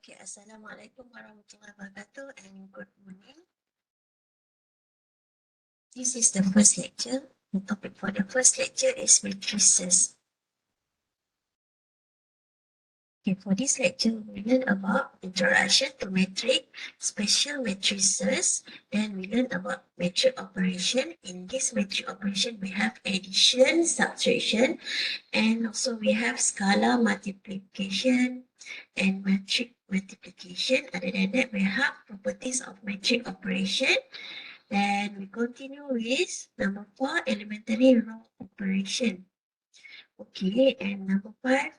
Okay, Assalamualaikum warahmatullahi wabarakatuh and good morning. This is the first lecture. The topic for the first lecture is matrices. Okay, for this lecture, we learn about introduction to matrix, special matrices, then we learn about matrix operation. In this matrix operation, we have addition, subtraction, and also we have scalar multiplication and matrix multiplication. Other than that, we have properties of matrix operation. Then we continue with number 4, elementary row operation. Okay, and number 5,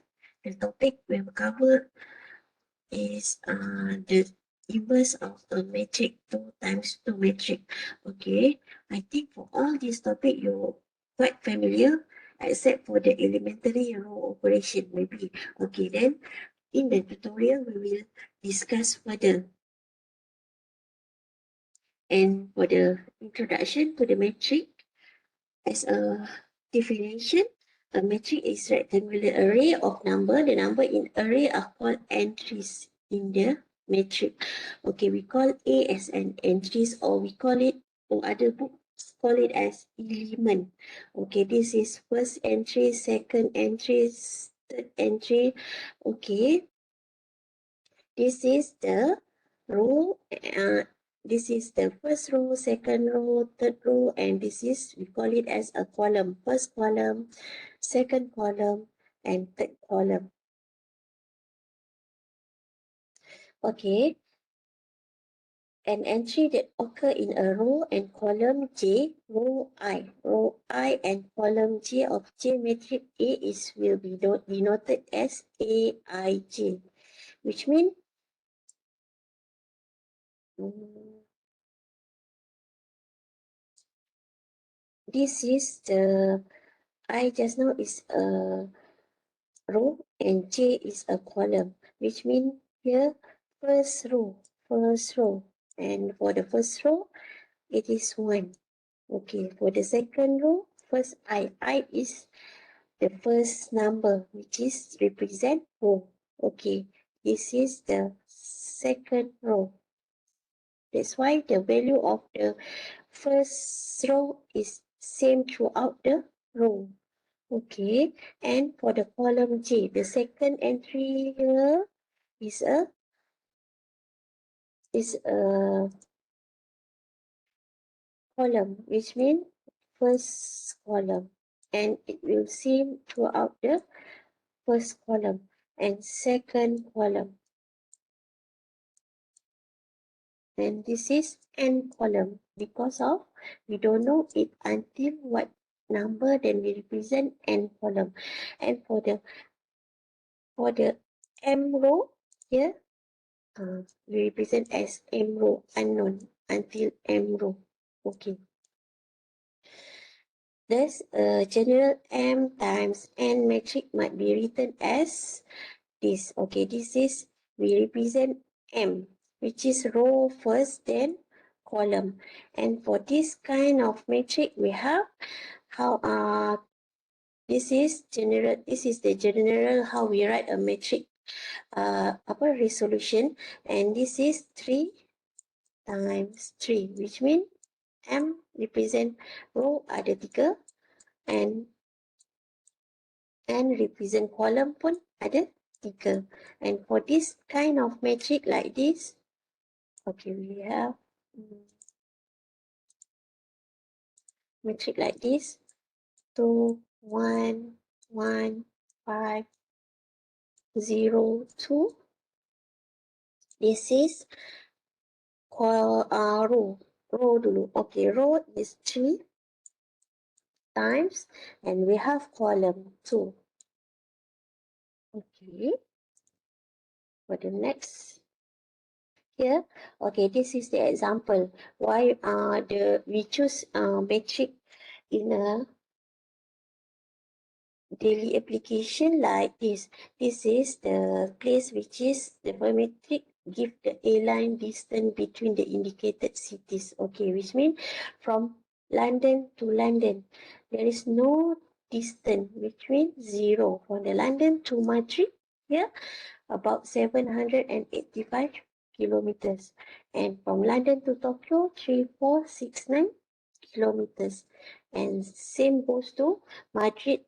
the topic we will cover is the inverse of a matrix, 2 times 2 matrix. Okay, I think for all these topics you're quite familiar, except for the elementary row operation maybe. Okay, then in the tutorial we will discuss further. And for the introduction to the matrix, as a definition, a matrix is rectangular array of number. The number in array are called entries in the matrix. Okay, we call A as an entries, or we call it, or other books call it as element. Okay, this is first entry, second entry, third entry. Okay, this is the row. This is the first row, second row, third row, and this is, we call it as a column. First column, second column, and third column. Okay. An entry that occur in a row and column J, row I and column J of J matrix A will be denoted as Aij, which means this is the I just now is a row and J is a column, which means here first row, and for the first row it is 1. Okay, for the second row, first I is the first number, which is represent row. Okay, this is the second row. That's why the value of the first row is same throughout the row. Okay, and for the column J, the second entry here is a column, which means first column, and it will seem throughout the first column and second column. And this is n column because of we don't know it until what number, then we represent n column. And for the m row here, we represent as m row unknown until m row. Okay. Thus, a general m times n matrix might be written as this. Okay, this is, we represent m, which is row first, then column. And for this kind of matrix, we have how this is the general how we write a matrix resolution, and this is 3 times 3, which means m represent row ada 3 and represent column pun ada 3. And for this kind of matrix like this, okay, we have matrix like this, 2, 1, 1, 5, 0, 2. This is row dulu. Okay, row is 3 times, and we have column 2. Okay, for the next here, okay, this is the example why we choose matrix in a daily application like this. This is the place which is the matrix give the A-line distance between the indicated cities. Okay, which means from London to London, there is no distance, which means 0. From the London to Madrid, here, about 785 kilometers. And from London to Tokyo, 3469 kilometers. And same goes to Madrid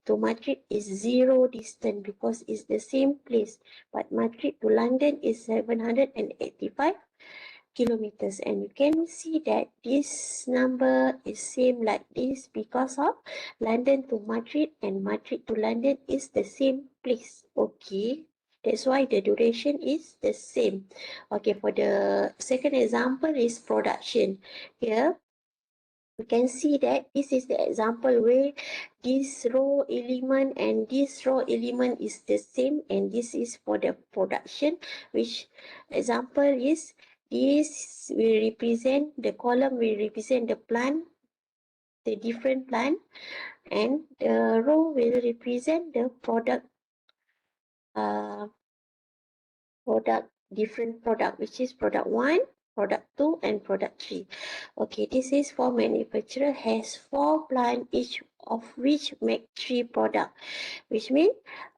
is zero distance because it's the same place. But Madrid to London is 785 kilometers, and you can see that this number is same like this because of London to Madrid and Madrid to London is the same place. Okay, that's why the duration is the same. Okay, for the second example is production. Here we can see that this is the example where this row element and this row element is the same, and this is for the production, which example is this will represent, the column will represent the plant, the different plant, and the row will represent the uh, different product, which is product 1, product 2, and product 3. Okay, this is for manufacturer has 4 plant, each of which make 3 product, which means,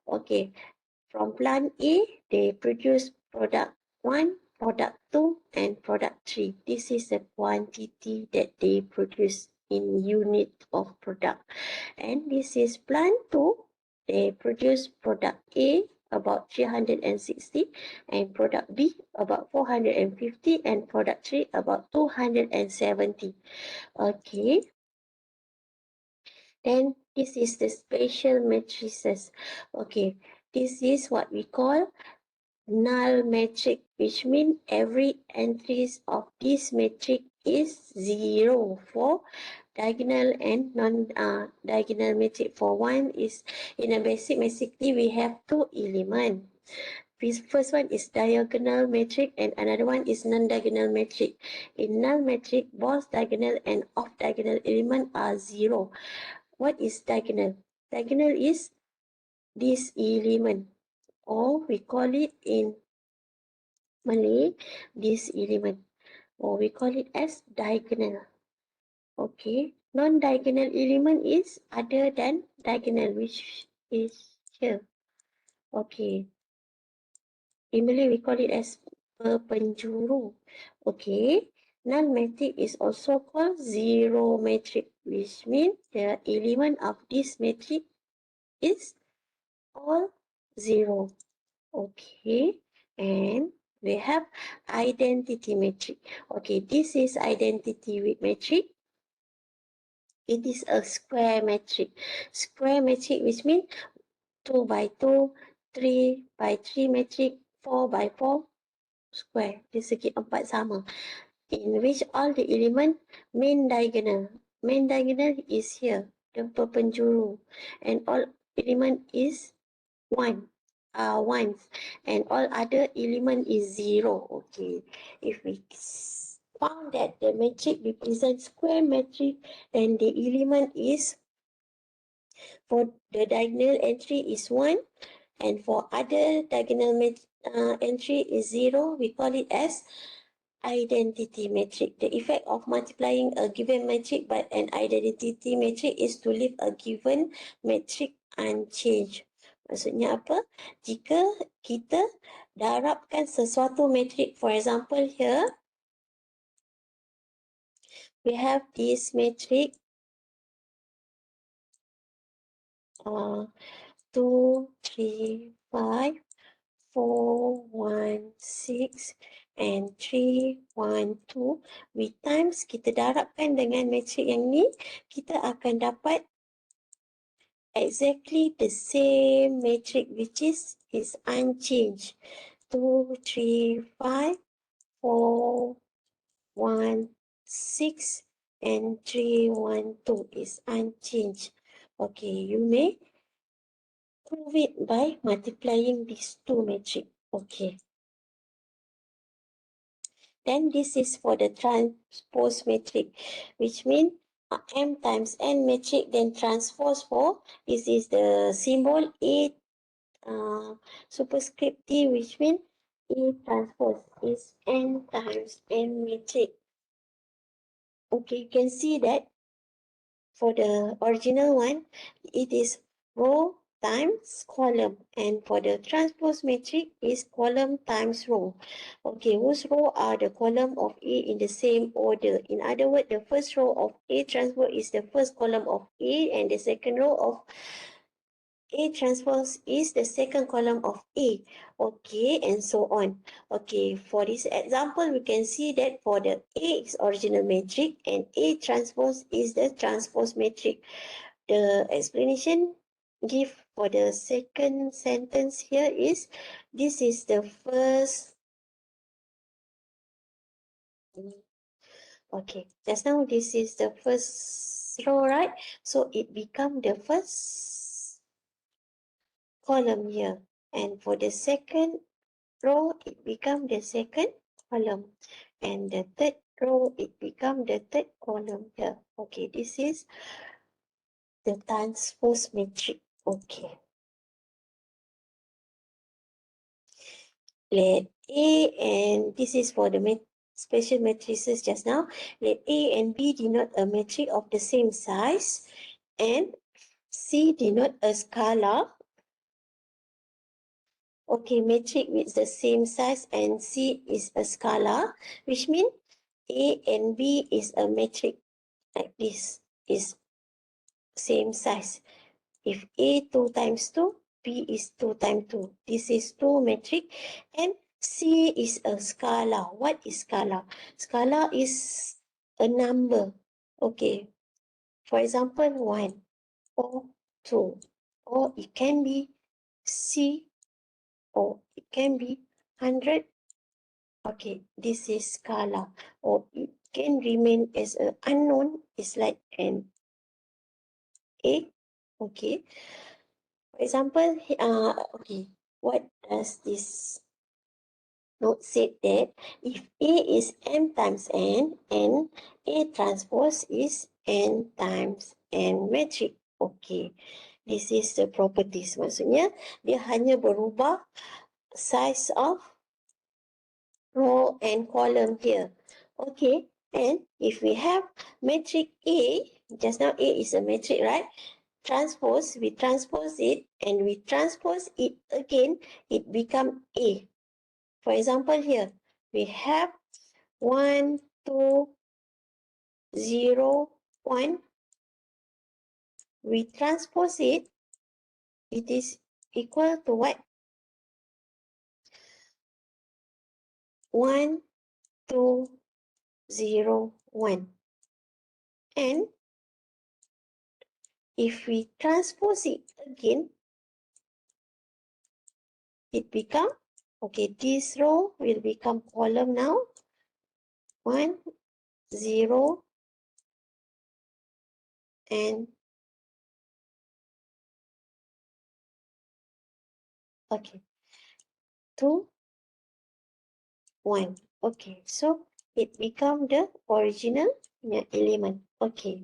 okay, from plant A, they produce product 1, product 2, and product 3. This is the quantity that they produce in unit of product. And this is plant 2. They produce product A about 360 and product B about 450 and product 3 about 270. Okay. Then this is the spatial matrices. Okay. This is what we call null matrix, which means every entries of this matrix is 0 for diagonal and non-diagonal matrix. For one is in a basically we have 2 elements. First one is diagonal matrix and another one is non-diagonal matrix. In null matrix, both diagonal and off-diagonal element are 0. What is diagonal? Diagonal is this element, or we call it in Malay, this element, or we call it as diagonal. Okay, non-diagonal element is other than diagonal, which is here. Okay, in Malay we call it as perpenjuru. Okay, null matrix is also called zero matrix, which means the element of this matrix is all 0. Okay, and we have identity matrix. Okay, this is identity matrix. It is a square matrix. Square matrix, which means 2 by 2, 3 by 3 matrix, 4 by 4 square. Dia segi 4 sama. In which all the element main diagonal. Main diagonal is here, the perpenjuru. And all element is 1. Ones, and all other element is 0. Okay, if we found that the matrix represents square matrix, then the element is for the diagonal entry is 1, and for other diagonal entry is 0. We call it as identity matrix. The effect of multiplying a given matrix by an identity matrix is to leave a given matrix unchanged. Maksudnya apa? Jika kita darabkan sesuatu matrix, for example here, we have this matrix 2, 3, 5, 4, 1, 6 and 3, 1, 2. We times, kita darabkan dengan matrix yang ni, kita akan dapat exactly the same matrix which is unchanged. 2, 3, 5, 4, 1, 6 and 3, 1, 2 is unchanged. Okay, you may prove it by multiplying these two matrix. Okay. Then this is for the transpose matrix, which means M times N matrix, then transpose for, this is the symbol A superscript T, which means A transpose is N times N matrix. Okay, you can see that for the original one, it is row times column, and for the transpose matrix is column times row. Okay, whose row are the column of A in the same order? In other words, the first row of A transpose is the first column of A, and the second row of A transpose is the second column of A. Okay, and so on. Okay, for this example, we can see that for the A is original matrix and A transpose is the transpose matrix. The explanation give for the second sentence here is this is the first. Okay, just now this is the first row, right? So it become the first column here. And for the second row, it become the second column. And the third row, it become the third column here. Okay, this is the transpose matrix. Okay. Let A, and this is for the special matrices just now. Let A and B denote a matrix of the same size, and C denote a scalar. Okay, matrix with the same size and C is a scalar, which means A and B is a matrix like this, is same size. If A 2 times 2, B is 2 times 2. This is 2 matrix, and C is a scalar. What is scalar? Scalar is a number. Okay. For example, 1 or 2. Or it can be C, or it can be 100. Okay, this is scalar. Or it can remain as an unknown. It's like an A. Okay. For example, okay, what does this note say that if A is M times N and A transpose is N times N matrix. Okay, this is the properties. Maksudnya, dia hanya berubah size of row and column here. Okay, and if we have matrix A, just now A is a matrix, right? Transpose, we transpose it and we transpose it again, it become A. For example, here we have 1, 2, 0, 1. We transpose it, it is equal to what? 1, 2, 0, 1. And if we transpose it again, it become, okay, this row will become column now. 1, 0, and okay, 2, 1. Okay, so it become the original element. Okay.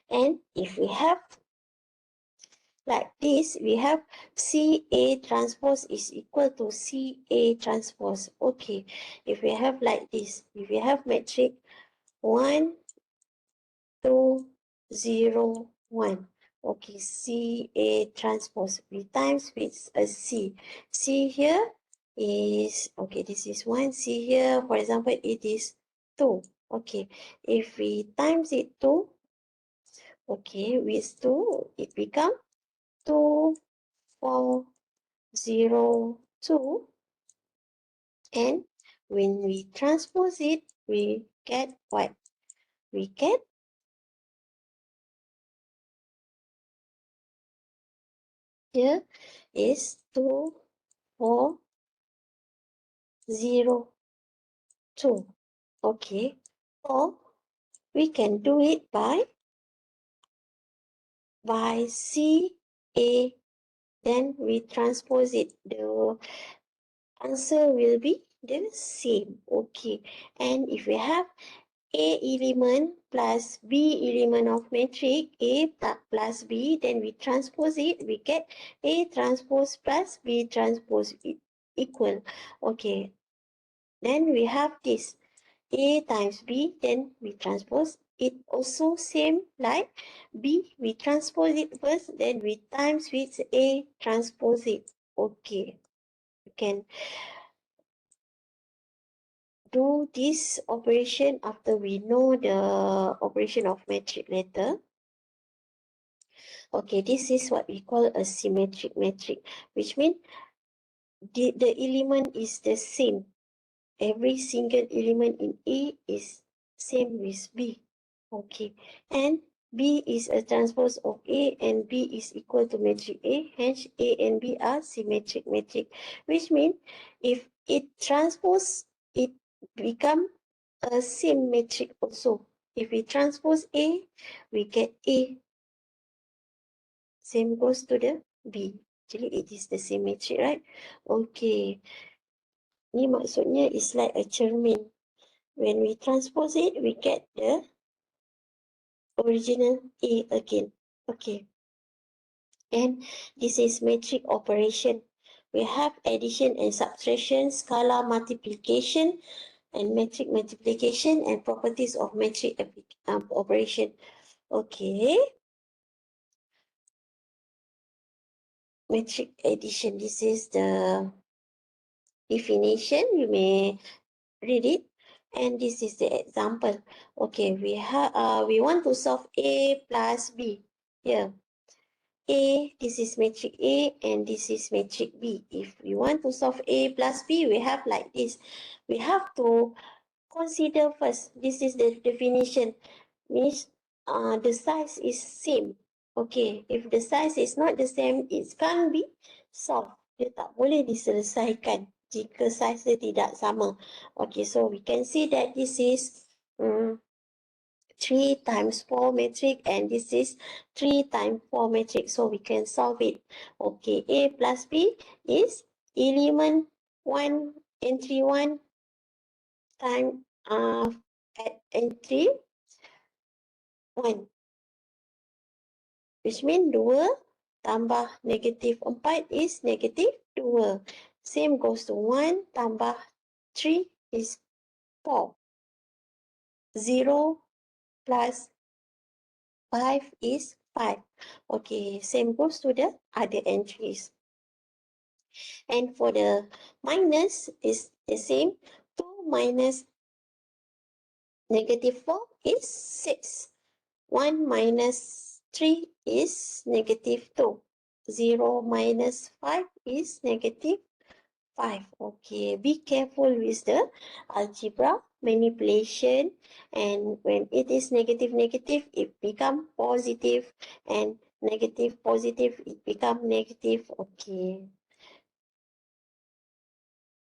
And if we have like this, we have CA transpose is equal to CA transpose. Okay. If we have like this, if we have matrix 1, 2, 0, 1. Okay, CA transpose. We times with a C. C here is, okay, this is 1. C here, for example, it is 2. Okay, if we times it 2, okay, with 2, it become 2, 4, 0, 2. And when we transpose it, we get what? We get here is 2, 4, 0, 2. Okay. Or we can do it by CA, then we transpose it. The answer will be the same. Okay. And if we have A element plus B element of matrix A plus B, then we transpose it, we get A transpose plus B transpose equal. Okay. Then we have this A times B, then we transpose it also same like B. We transpose it first, then we times with A, transpose it. Okay. You can do this operation after we know the operation of metric letter. Okay, this is what we call a symmetric metric, which means the element is the same. Every single element in A is same with B. Okay, and B is a transpose of A and B is equal to metric A, hence A and B are symmetric metric, which means if it transpose, it become a same metric also. If we transpose A, we get A. Same goes to the B. Actually, it is the same metric, right? Okay. Ni maksudnya is like a cermin. When we transpose it, we get the original A again. Okay. And this is metric operation. We have addition and subtraction, scalar multiplication, and metric multiplication, and properties of metric operation. Okay. Metric addition. This is the definition. You may read it. And this is the example. Okay, we want to solve A plus B. Here, A, this is metric A and this is metric B. If we want to solve A plus B, we have like this. We have to consider first, this is the definition, means the size is same. Okay, if the size is not the same, it can't be solved. Dia tak boleh diselesaikan jika size dia tidak sama. Okay, so we can see that this is 3 times 4 matrix and this is 3 times 4 matrix. So we can solve it. Okay, A plus B is element 1, entry 1 time at entry 1. Which means 2 tambah negative 4 is negative 2. Same goes to 1 tambah 3 is 4. 0 plus 5 is 5. Okay, same goes to the other entries. And for the minus is the same. 2 minus negative 4 is 6. 1 minus 3 is negative 2. 0 minus 5 is negative 5. Okay, be careful with the algebra manipulation, and when it is negative negative, it become positive, and negative positive, it become negative. Okay.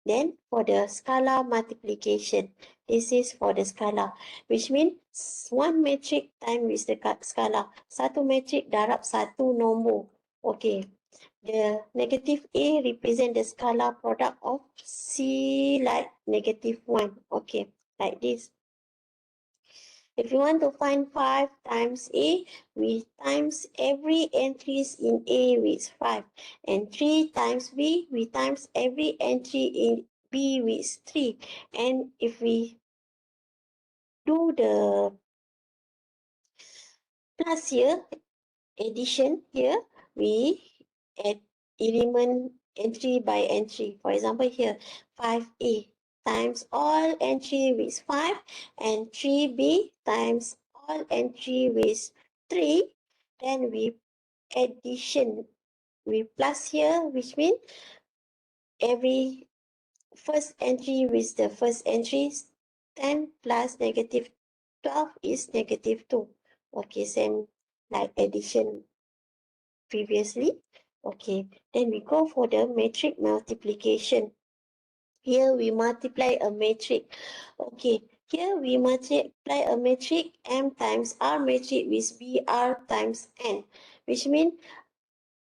Then for the scalar multiplication, this is for the scalar, which means one metric time with the scalar. Satu metric darab satu nombor. Okay. The negative A represent the scalar product of C like negative 1. Okay, like this. If you want to find 5 times A, we times every entries in A with 5. And 3 times B, we times every entry in B with 3. And if we do the plus here, addition here, we add element entry by entry. For example, here 5A times all entry with 5 and 3B times all entry with 3. Then we addition, we plus here, which means every first entry with the first entry, 10 plus negative 12 is negative 2. Okay, same like addition previously. Okay, then we go for the matrix multiplication. Here we multiply a matrix. Okay, here we multiply a matrix M times R matrix with BR times N, which means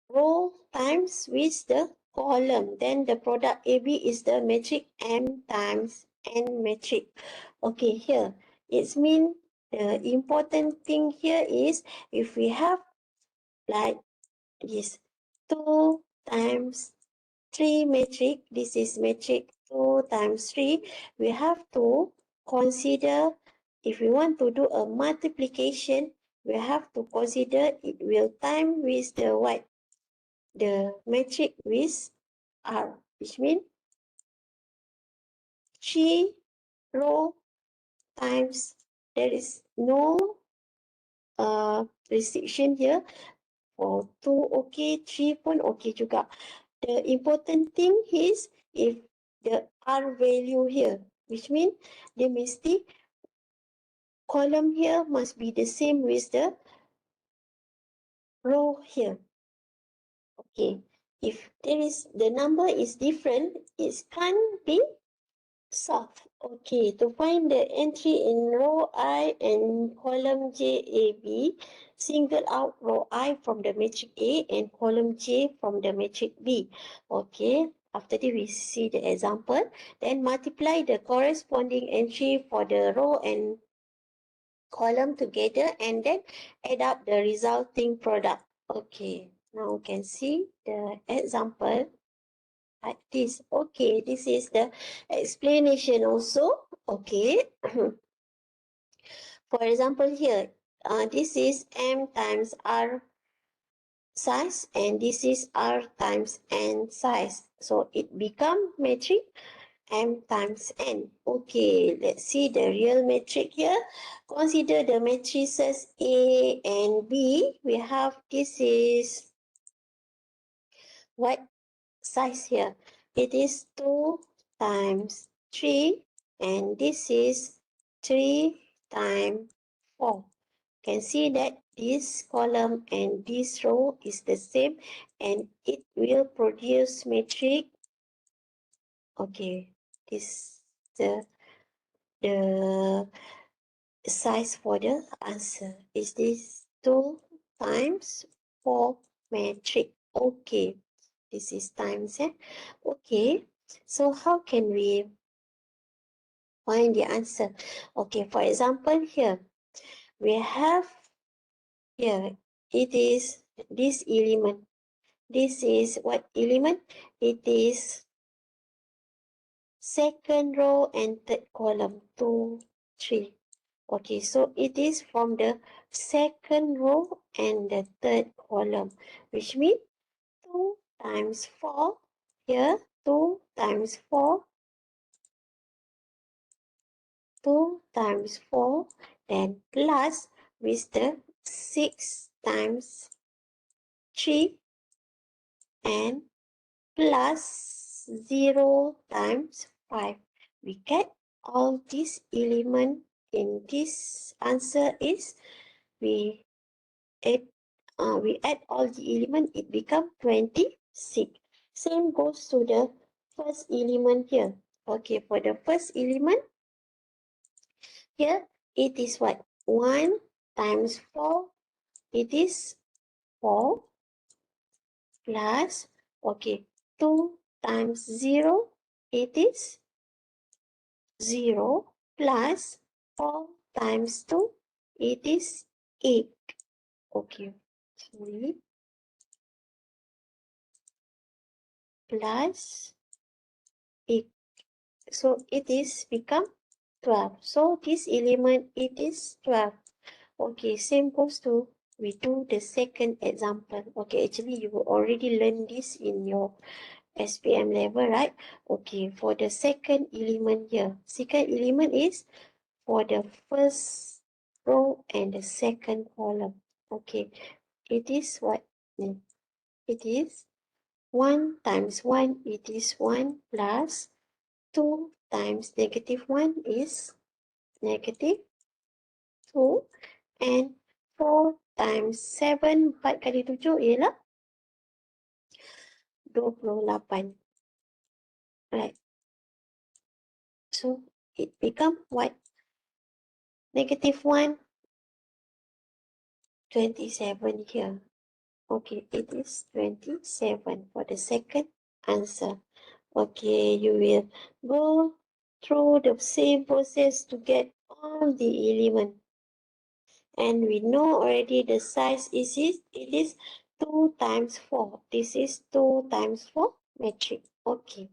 row times with the column. Then the product AB is the matrix M times N matrix. Okay, here it means the important thing here is if we have like this 2 times 3 matrix, this is matrix 2 times 3, we have to consider if we want to do a multiplication, we have to consider it will time with the what? The matrix with R, which means 3 row times, there is no restriction here. For 2 okay, 3 pun okay juga. The important thing is if the R value here, which means the mesti column here must be the same with the row here. Okay, if there is the number is different, it can't be solved. Okay, to find the entry in row I and column JAB, single out row I from the matrix A and column J from the matrix B. Okay, after that we see the example. Then multiply the corresponding entry for the row and column together and then add up the resulting product. Okay, now we can see the example like this. Okay, this is the explanation also. Okay. For example here, this is M times R size and this is R times N size. So it become matrix M times N. Okay, let's see the real matrix here. Consider the matrices A and B. We have this is what size here? It is 2 times 3 and this is 3 times 4. Can see that this column and this row is the same and it will produce matrix. Okay, this the size for the answer is this 2 times 4 matrix. Okay, this is times. Okay, so how can we find the answer? Okay, for example here, we have here, it is this element. This is what element? It is second row and third column, 2, 3. Okay, so it is from the second row and the third column, which means 2 times 4 here, 2 times 4, 2 times 4, then plus with the 6 times 3 and plus 0 times 5. We get all these elements in this answer is we add all the element, it become 26. Same goes to the first element here. Okay, for the first element, here it is what? 1 times 4, it is 4 plus, okay, 2 times 0, it is 0 plus 4 times 2, it is 8. Okay, sorry. Plus 8. So it is become 12. So this element, it is 12. Okay, same goes to, we do the second example. Okay, actually you already learned this in your SPM level, right? Okay, for the second element here. Second element is for the first row and the second column. Okay, it is what? It is 1 times 1, it is 1 plus 2 times negative 1 is negative 2 and 4 times 7, 4 kali 7 ialah 28. Right. So it become what? Negative 1, 27 here. Okay, it is 27 for the second answer. Okay, you will go through the same process to get all the elements. And we know already the size it is 2 times 4. This is 2 times 4 matrix. Okay.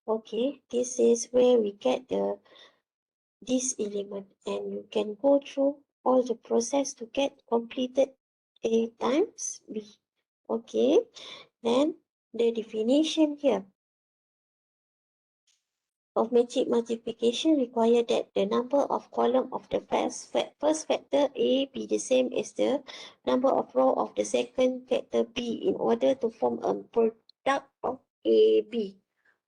Okay, this is where we get this element, and you can go through all the process to get completed A times B. Okay, then the definition here of matrix multiplication require that the number of column of the first factor A be the same as the number of row of the second factor B in order to form a product of AB.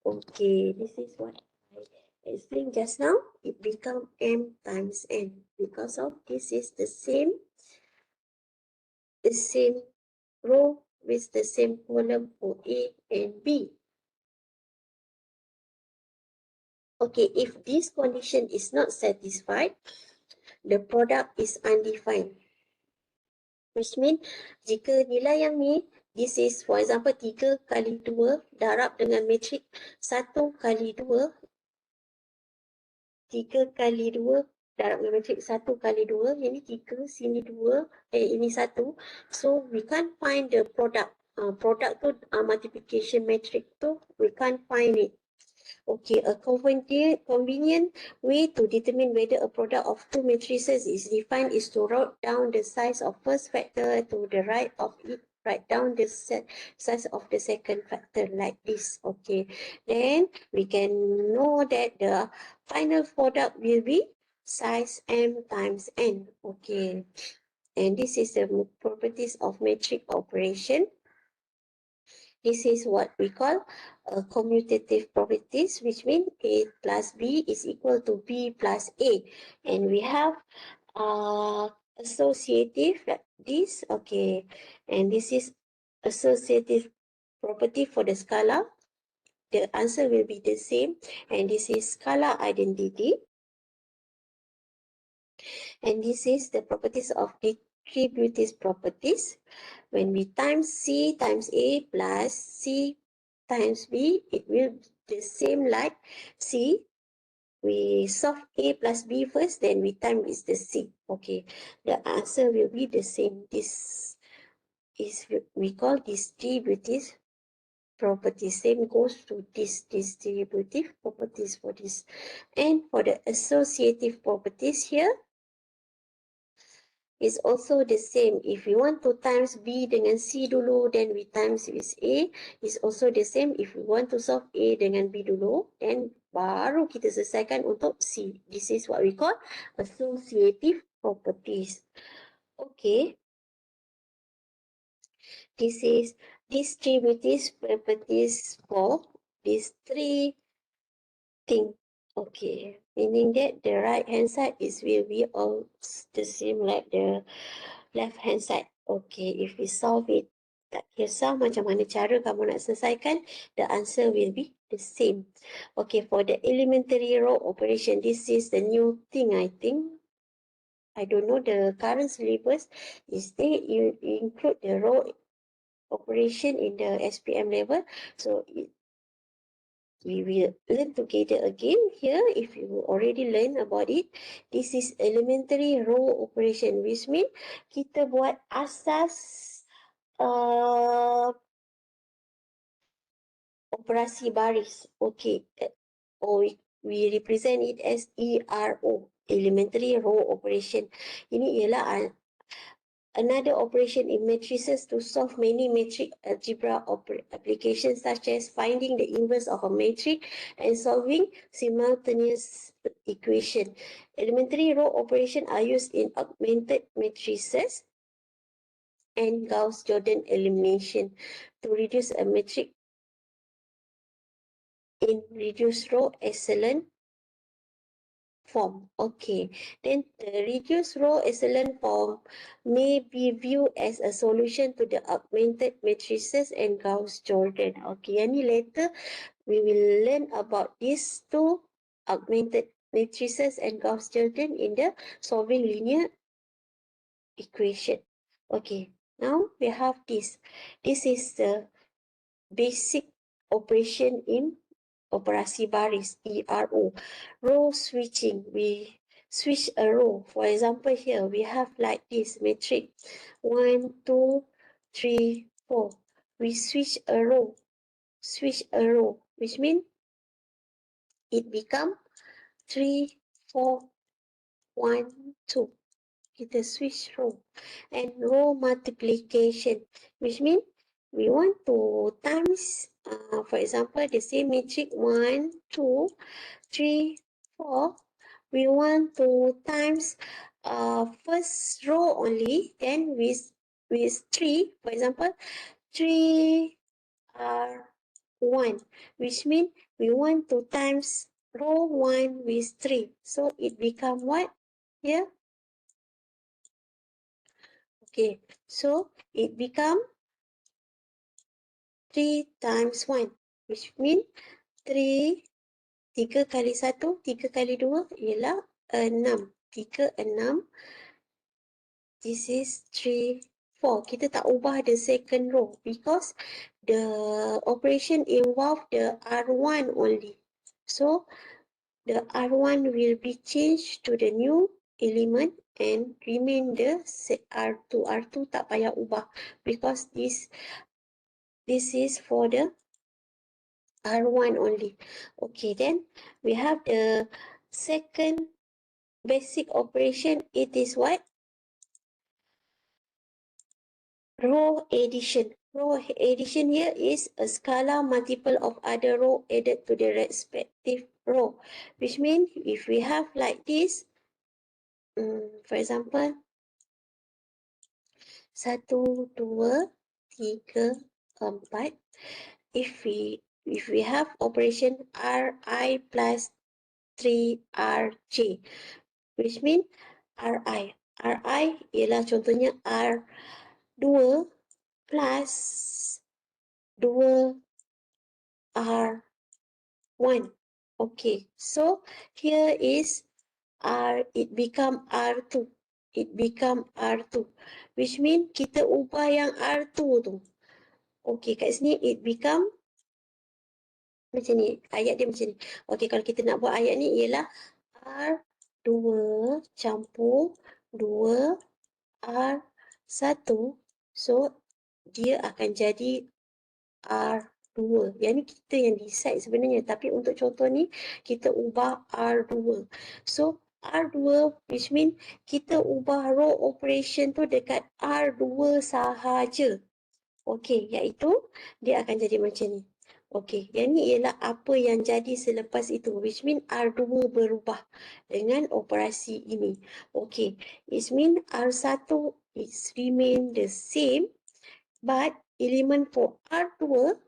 Okay, this is what I explained just now. It become M times N because of this is the same row with the same column for A and B. Okay, if this condition is not satisfied, the product is undefined. Which mean, jika nilai yang ni, this is for example 3 kali 2 darab dengan matrik 1 kali 2, 3 kali 2 darab dengan matrik 1 kali 2, ini 3, sini 2, ini 1. So, we can't find the product. Product tu, multiplication matrix tu, we can't find it. Okay, a convenient way to determine whether a product of two matrices is defined is to write down the size of first factor to the right of it, write down the size of the second factor like this. Okay, then we can know that the final product will be size m times n. Okay, and this is the properties of matrix operation. This is what we call commutative properties, which means A plus B is equal to B plus A. And we have associative like this. Okay. And this is associative property for the scalar. The answer will be the same. And this is scalar identity. And this is the properties of distributive properties. When we times C times A plus C times B, it will be the same like C. We solve A plus B first, then we time is the C. Okay, the answer will be the same. This is we call distributive properties. Same goes to this distributive properties for this. And for the associative properties here, is also the same. If we want to times B dengan C dulu, then we times with A. Is also the same. If we want to solve A dengan B dulu, then baru kita selesaikan untuk C. This is what we call associative properties. Okay. This is distributive properties for these three things. Okay, meaning that the right hand side will be all the same like the left hand side. Okay, if we solve it, tak kisah macam mana cara kamu nak selesaikan, the answer will be the same. Okay, for the elementary row operation, this is the new thing, I think. I don't know the current syllabus. Is they include the row operation in the SPM level? So we will learn together again here. If you already learn about it, this is elementary row operation, which means kita buat asas operasi baris. Okay, or we represent it as ERO, elementary row operation. Ini ialah another operation in matrices to solve many matrix algebra applications, such as finding the inverse of a matrix and solving simultaneous equation. Elementary row operation are used in augmented matrices and Gauss-Jordan elimination to reduce a matrix in reduced row echelon form. Okay, then the reduced row echelon form may be viewed as a solution to the augmented matrices and Gauss-Jordan. Okay, yang ni later we will learn about these two augmented matrices and Gauss-Jordan in the solving linear equation. Okay, now we have this. This is the basic operation in operasi baris, ERO. Row switching, we switch a row. For example, here we have like this matrix 1, 2, 3, 4. We switch a row, which means it become 3, 4, 1, 2. Kita switch row. And row multiplication, which means we want to times, for example, the same matrix 1, 2, 3, 4. We want to times first row only, then with 3, for example, 3 are 1, which means we want to times row 1 with 3. So it become what? Here? Okay, so it become 3 times 1, which means 3, 3 kali 1, 3 kali 2 ialah 6. 3, 6. This is 3, 4. Kita tak ubah the second row because the operation involve the R1 only. So the R1 will be changed to the new element and remain the R2. R2 tak payah ubah because this is for the R1 only. Okay, then we have the second basic operation. It is what? Row addition. Row addition here is a scalar multiple of other row added to the respective row, which means if we have like this, for example, 1, 2, 3, 4. If we have operation Ri plus 3Rj, which means Ri. Ri ialah contohnya R2 plus 2R1. Okay, so here is it become R2. It become R2, which means kita ubah yang R2 tu. Okay, kat sini it become macam ni. Ayat dia macam ni. Okay, kalau kita nak buat ayat ni ialah R2 campur 2 R1. So, dia akan jadi R2. Yang ni kita yang decide sebenarnya. Tapi untuk contoh ni, kita ubah R2. So, R2 which mean kita ubah row operation tu dekat R2 sahaja. Okey, iaitu dia akan jadi macam ni. Okey, yang ni ialah apa yang jadi selepas itu, which mean R2 berubah dengan operasi ini. Okey, it mean R1 is remain the same, but elemen for R2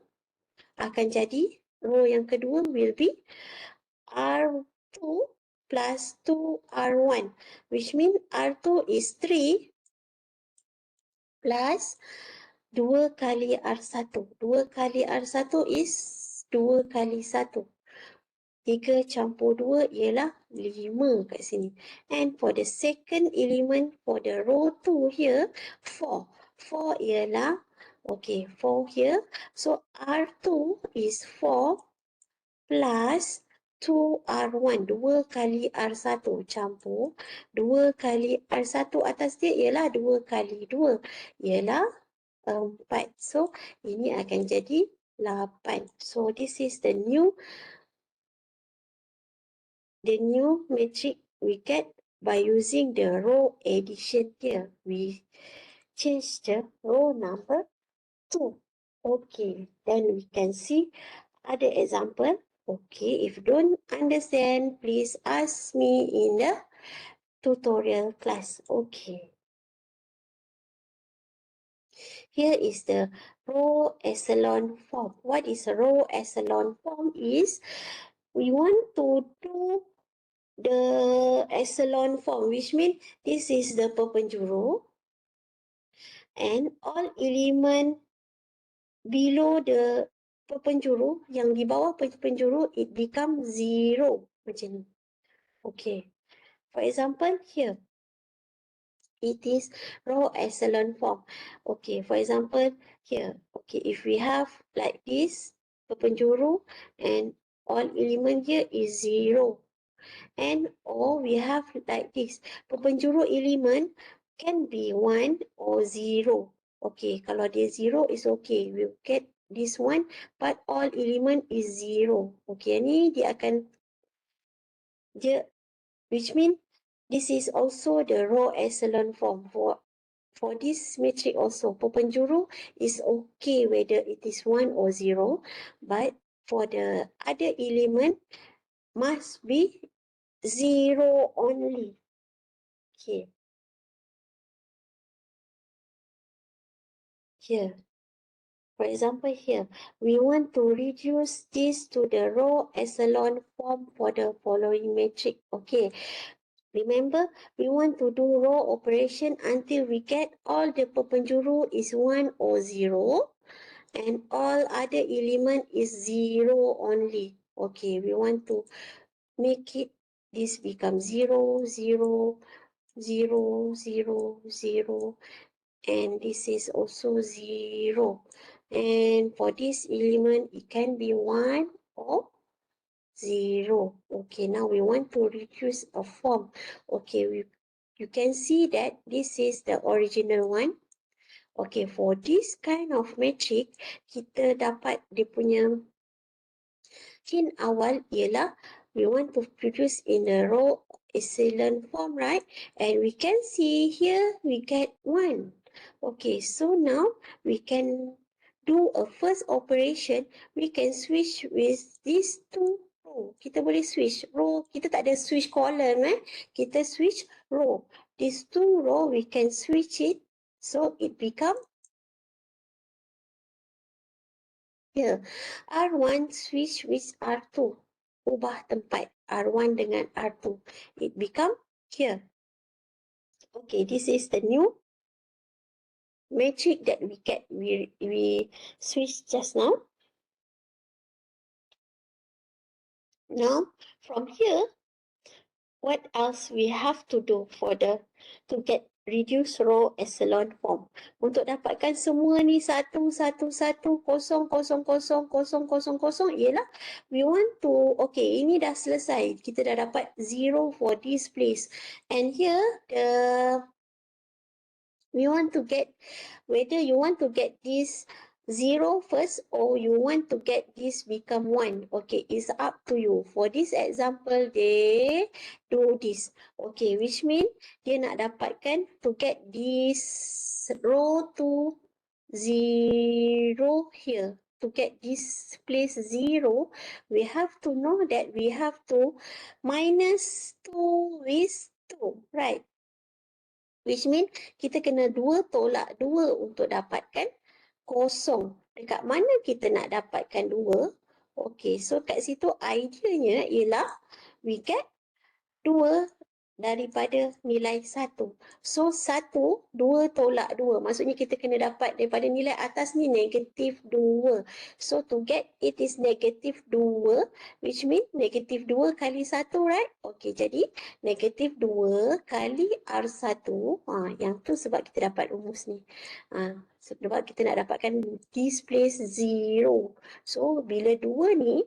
akan jadi, row yang kedua will be R2 plus 2R1, which mean R2 is 3 plus 2 kali R1. 2 kali R1 is 2 kali 1. 3 campur 2 ialah 5 kat sini. And for the second element for the row 2 here, 4. 4 ialah, okay, 4 here. So R2 is 4 plus 2R1. 2 kali R1 campur 2 kali R1 atas dia ialah 2 kali 2. Ialah 4. So, ini akan jadi 8. So, this is the new matrix we get by using the row addition here. We change the row number 2. Okay, then we can see other example. Okay, if you don't understand, please ask me in the tutorial class. Okay. Here is the row echelon form. What is a row echelon form is we want to do the echelon form, which means this is the perpenjuru and all element below the perpenjuru, yang di bawah perpenjuru, it become 0 macam ni. Okay, for example here it is row echelon form. Okay, for example here, okay, if we have like this perpenjuru and all element here is 0, and or we have like this perpenjuru element can be 1 or 0. Okay, kalau dia 0 is okay, we'll get this one, but all element is 0. Okay, ni dia akan dia, which mean this is also the row echelon form for this matrix also. Penjuru is okay whether it is 1 or 0, but for the other element must be 0 only. Okay, here. For example, here, we want to reduce this to the row echelon form for the following matrix. Okay, remember, we want to do row operation until we get all the penjuru is 1 or 0 and all other element is 0 only. Okay, we want to make it, this become 0, 0, 0, 0, 0, and this is also 0. And for this element, it can be 1 or 0. Okay, now we want to reduce a form. Okay, you can see that this is the original one. Okay, for this kind of matrix, kita dapat dia punya hint awal ialah we want to produce in a row echelon form, right? And we can see here we get 1. Okay, so now we can do a first operation. We can switch with these two row. Kita boleh switch row. Kita tak ada switch column, Kita switch row. These two row we can switch it. So it become here. R1 switch with R2. Ubah tempat R1 dengan R2. It become here. Okay, this is the new matrix that we get. We switch just now. Now, from here, what else we have to do to get reduce row echelon form? Untuk dapatkan semua ni 1, 1, 1, 0, 0, 0, 0, 0, 0 ialah we want to, okay, ini dah selesai. Kita dah dapat 0 for this place. And here, we want to get whether you want to get this 0 first or you want to get this become 1. Okay, it's up to you. For this example, they do this. Okay, which mean dia nak dapatkan to get this row to 0 here. To get this place 0, we have to know that we have to minus 2 with 2, right? Which mean kita kena 2 tolak 2 untuk dapatkan kosong. Dekat mana kita nak dapatkan 2? Okay, so kat situ ideanya ialah we get 2 daripada nilai 1. So 1, 2 tolak 2. Maksudnya kita kena dapat daripada nilai atas ni negatif 2. So to get it is negatif 2, which mean negatif 2 kali 1, right? Okay, jadi negatif 2 kali R1. Yang tu sebab kita dapat rumus ni. Sebab kita nak dapatkan this place 0. So bila 2 ni,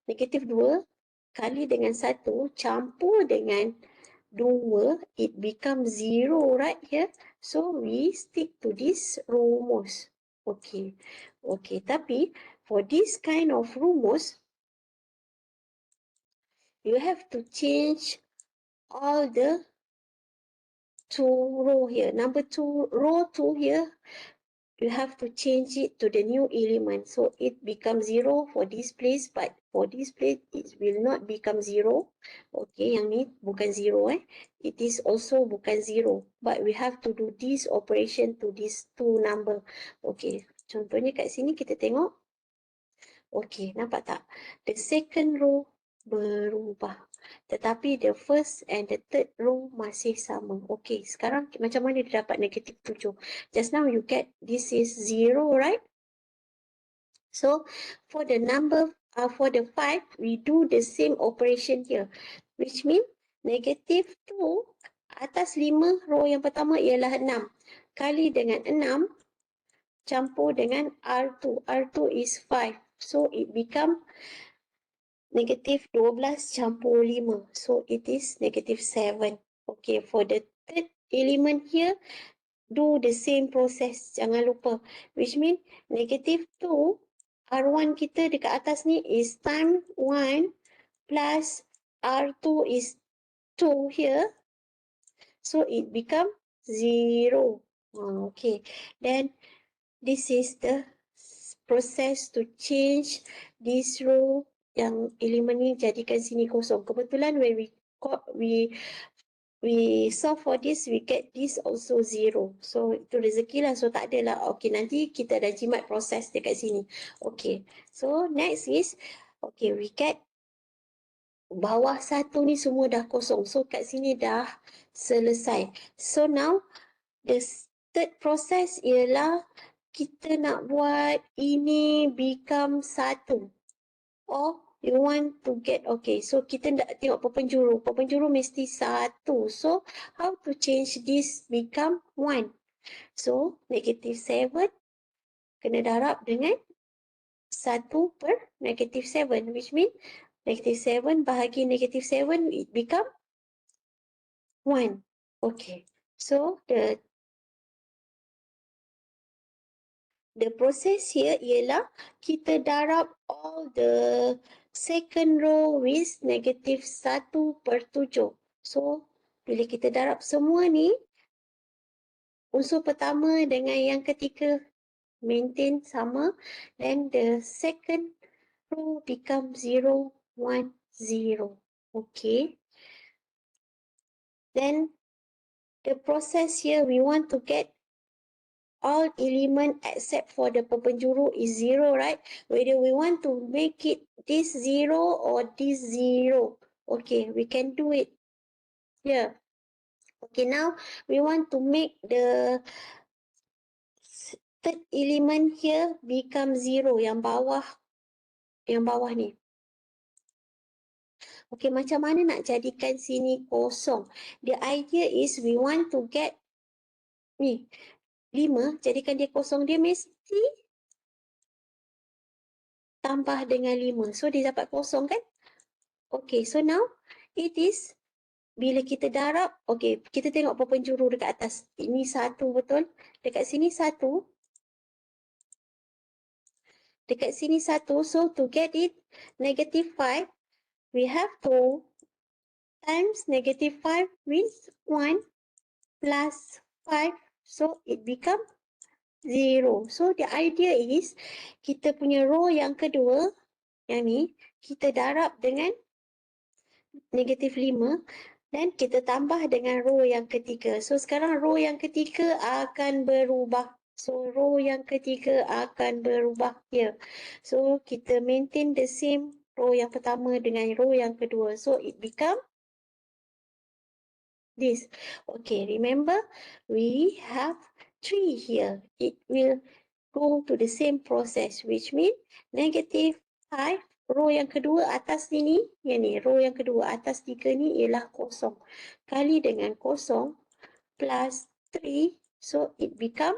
negatif 2 kali dengan 1 campur dengan 2, it becomes 0 right here. So we stick to this rumus. Okay. Okay, tapi for this kind of rumus, you have to change all the 2 row here. Number 2, row 2 here, you have to change it to the new element. So it becomes 0 for this place, but for this place, it will not become 0. Okay, yang ni bukan 0 It is also bukan 0. But we have to do this operation to these two number. Okay, contohnya kat sini kita tengok. Okay, nampak tak? The second row berubah. Tetapi the first and the third row masih sama. Okay, sekarang macam mana dia dapat negatif 7? Just now you get this is 0, right? So for the number, for the 5, we do the same operation here. Which mean negatif 2 atas 5 row yang pertama ialah 6. Kali dengan 6 campur dengan R2. R2 is 5. So it become negatif 12 campur 5. So it is negatif 7. Okay, for the third element here, do the same process. Jangan lupa. Which mean negatif 2, R1 kita dekat atas ni is time 1 plus R2 is 2 here. So it become 0. Okay. Then this is the process to change this row yang elemen ni jadikan sini kosong. Kebetulan when we solve for this, we get this also 0. So itu rezeki lah. So tak adalah. Okay, nanti kita dah jimat proses dekat sini. Okay. So next is, okay, we get bawah satu ni semua dah kosong. So kat sini dah selesai. So now the third process ialah kita nak buat ini become satu. Or you want to get, okay, so kita nak tengok perpenjuru. Perpenjuru mesti satu. So how to change this become 1? So -7 kena darab dengan 1 per -7, which mean -7 bahagi -7, it become 1. Okay, so the process here ialah kita darab all the second row with -1/7. So, bila kita darab semua ni, unsur pertama dengan yang ketiga maintain sama, then the second row become 0, 1, 0. Okay. Then, the process here, we want to get all element except for the perpenjuru is 0, right? Whether we want to make it this 0 or this 0. Okay, we can do it here. Okay, now we want to make the third element here become 0, yang bawah ni. Okay, macam mana nak jadikan sini kosong? The idea is we want to get ni 5, jadikan dia kosong, dia mesti tambah dengan 5. So, dia dapat kosong kan? Okay, so now it is bila kita darab, okay, kita tengok perpenjuru dekat atas. Ini 1 betul. Dekat sini 1. Dekat sini 1. So, to get it -5, we have to times -5 with 1 plus 5. So, it become 0. So, the idea is kita punya row yang kedua, yang ni, kita darab dengan -5 dan kita tambah dengan row yang ketiga. So, sekarang row yang ketiga akan berubah. So, row yang ketiga akan berubah here. So, kita maintain the same row yang pertama dengan row yang kedua. So, it become this. Okay, remember we have 3 here. It will go to the same process, which mean -5. Row yang kedua atas ni, yang ni, row yang kedua atas 3 ni ialah kosong. Kali dengan kosong plus 3, so it become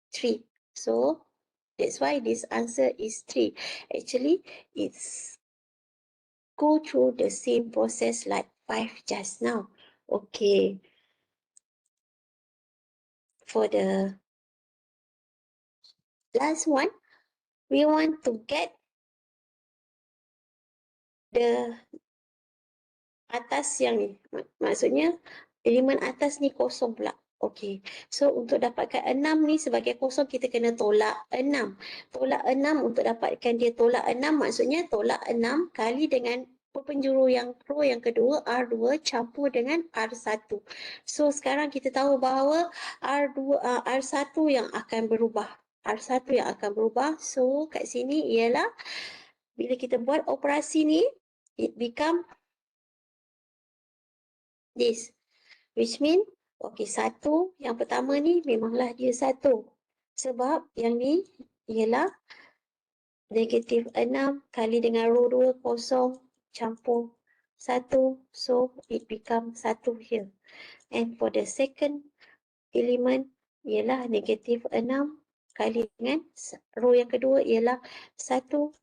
3. So, that's why this answer is 3. Actually, it's go through the same process like 5 just now. Okay. For the last one, we want to get the atas yang ni. Maksudnya, elemen atas ni kosong pula. Okay. So, untuk dapatkan 6 ni sebagai kosong, kita kena tolak 6. Tolak 6 untuk dapatkan dia tolak 6, maksudnya tolak 6 kali dengan perpenjuru yang row yang kedua, R2 campur dengan R1. So, sekarang kita tahu bahawa R1 yang akan berubah. R1 yang akan berubah. So, kat sini ialah bila kita buat operasi ni, it become this, which mean, okay, 1 yang pertama ni memanglah dia 1. Sebab yang ni ialah -6 kali dengan row 2 kosong campur 1. So, it become 1 here. And for the second element ialah -6 kali dengan row yang kedua ialah 1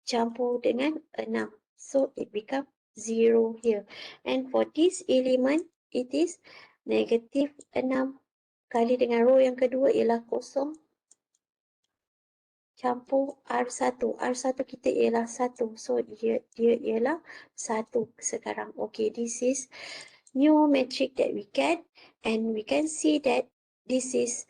campur dengan 6. So, it become 0 here. And for this element, it is -6 kali dengan row yang kedua ialah kosong campur R1. R1 kita ialah 1. So, dia ialah 1 sekarang. Okay, this is new matrix that we get. And we can see that this is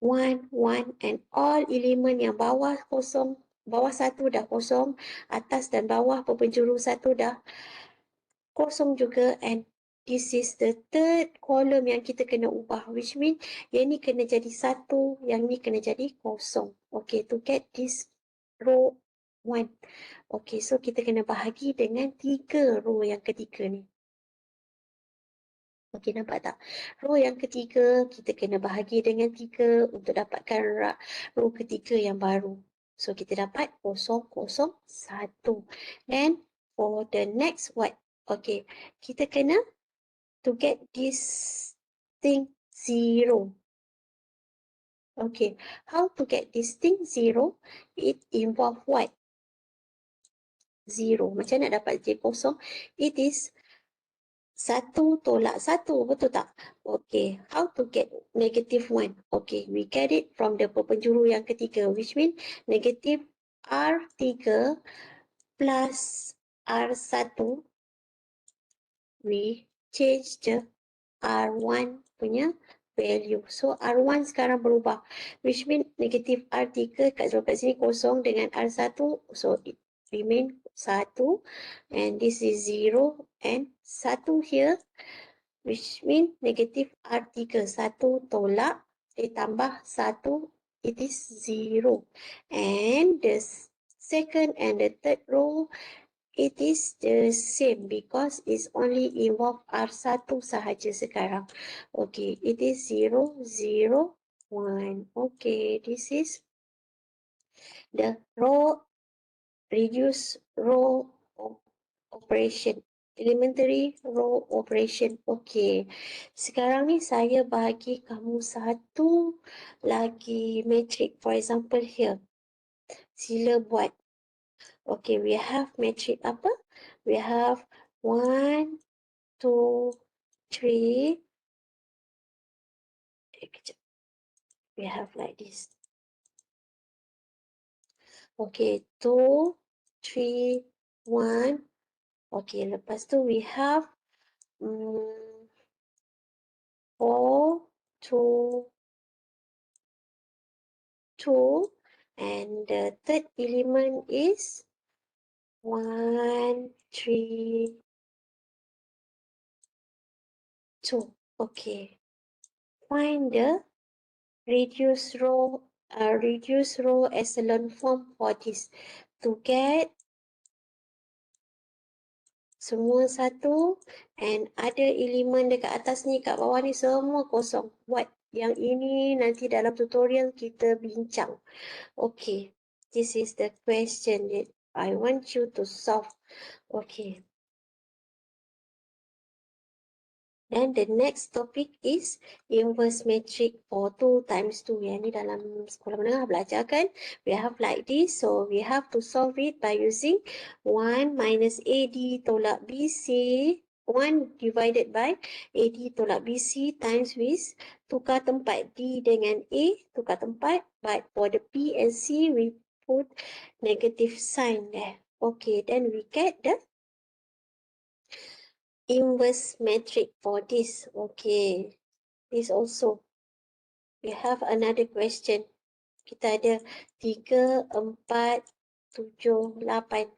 1, 1 and all elemen yang bawah kosong, bawah 1 dah kosong, atas dan bawah berpenjuru 1 dah kosong juga, and this is the third column yang kita kena ubah, which mean yang ni kena jadi 1, yang ni kena jadi kosong. Okay, to get this row 1. Okay, so kita kena bahagi dengan 3 row yang ketiga ni. Okay, nampak tak? Row yang ketiga, kita kena bahagi dengan 3 untuk dapatkan row ketiga yang baru. So, kita dapat 0, 0, 1. And for the next what? Okay, kita kena to get this thing 0. Okay, how to get this thing 0? It involve what? 0. Macam nak dapat J kosong? It is 1 tolak 1, betul tak? Okay, how to get negative 1? Okay, we get it from the perpenjuru yang ketiga, which mean negative R3 plus R1, we change the R1 punya value. So, R1 sekarang berubah, which mean negative R3 kat sini kosong dengan R1, so it remain 1 and this is 0 and 1 here, which mean negative R3, 1 tolak, tambah 1, it is 0. And the second and the third row, it is the same because it's only involve R1 sahaja sekarang. Okay, it is 0, 0, 1. Okay, this is the row reduce row operation. Elementary row operation. Okay, sekarang ni saya bagi kamu satu lagi matrix. For example here, sila buat. Okay, we have matrix apa? We have 1, 2, 3. We have like this. Okay, 2, 3, 1. Okay, lepas tu we have 4, 2, 2. And the third element is 1, 3, 2. Okay. Find the reduce row echelon form for this. To get semua 1 and ada elemen dekat atas ni, kat bawah ni semua kosong. Buat yang ini nanti dalam tutorial kita bincang. Okay, this is the question that I want you to solve. Okay. Then the next topic is inverse matrix for 2 times 2. Yang ni dalam sekolah menengah belajar kan. We have like this. So we have to solve it by using 1 minus AD tolak BC. 1 divided by AD tolak BC times with tukar tempat D dengan A, tukar tempat. But for the P and C, we put negative sign there. Okay, then we get the inverse matrix for this. Okay, this also we have another question. Kita ada 3, 4, 7, 8.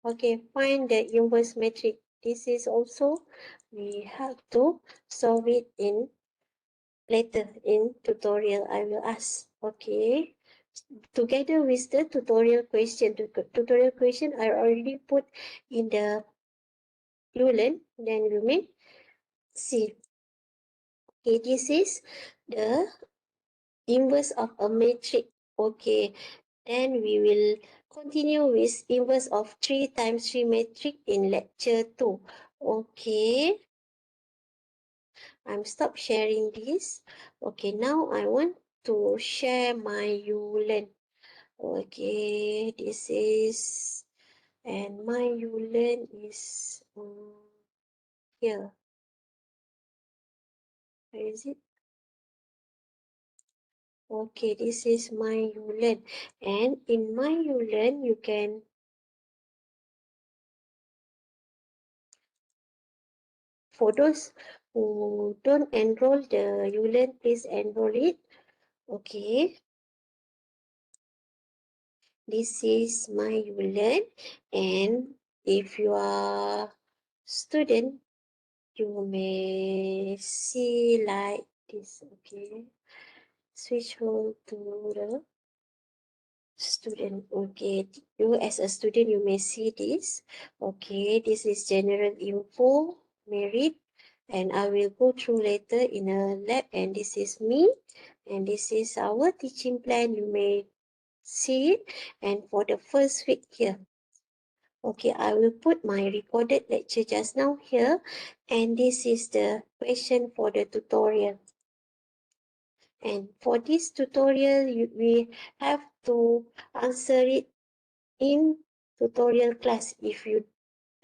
Okay, find the inverse matrix. This is also we have to solve it in later in tutorial. I will ask. Okay, together with the tutorial question. Tutorial question I already put in the Lulen. Then you may see. Okay, this is the inverse of a matrix. Okay, then we will continue with inverse of 3 times 3 matrix in lecture 2. Okay, I'm stop sharing this. Okay, now I want to share my Ulen. Okay, this is, and my Ulen is here. Where is it? Okay, this is my Ulen. And in my Ulen, you can, for those who don't enroll the Ulen, please enroll it. Okay, this is my Ulen. And if you are student, you may see like this. Okay, switch hold to the student. Okay, you as a student, you may see this. Okay, this is general info, merit, and I will go through later in a lab. And this is me, and this is our teaching plan. You may see it. And for the first week here, okay, I will put my recorded lecture just now here, and this is the question for the tutorial. And for this tutorial, we have to answer it in tutorial class. If you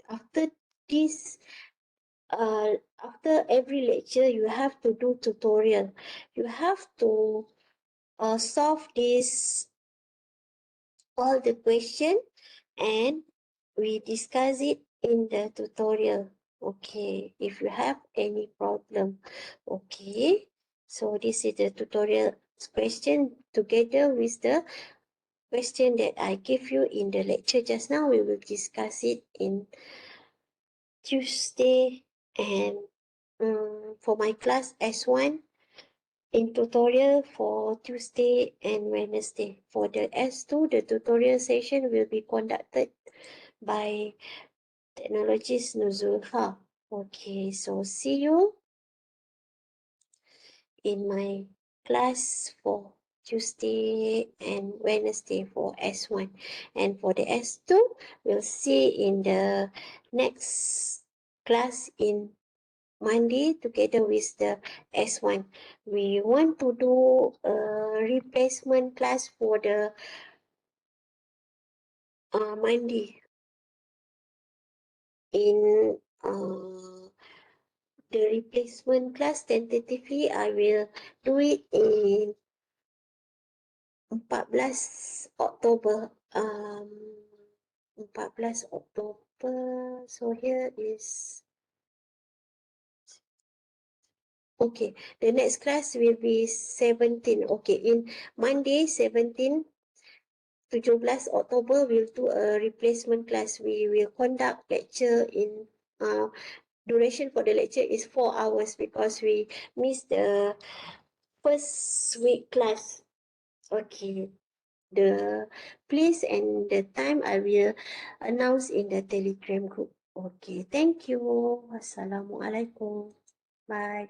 after this after every lecture you have to do tutorial. You have to solve this all the question, and we discuss it in the tutorial. Okay, if you have any problem. Okay, so this is the tutorial question together with the question that I gave you in the lecture just now. We will discuss it in Tuesday. And for my class S1 in tutorial for Tuesday and Wednesday. For the S2, the tutorial session will be conducted by Technologies Nuzulha. Okay, so see you in my class for Tuesday and Wednesday for S1. And for the S2, we'll see in the next class in Monday together with the S1. We want to do a replacement class for the Monday. In the replacement class, tentatively, I will do it in 14 Oktober. 14 Oktober. So here is, okay, the next class will be 17. Okay, in Monday 17 17 Oktober, we'll do a replacement class. We will conduct lecture in duration for the lecture is 4 hours because we missed the first week class. Okay, the place and the time I will announce in the Telegram group. Okay, thank you. Wassalamualaikum. Bye.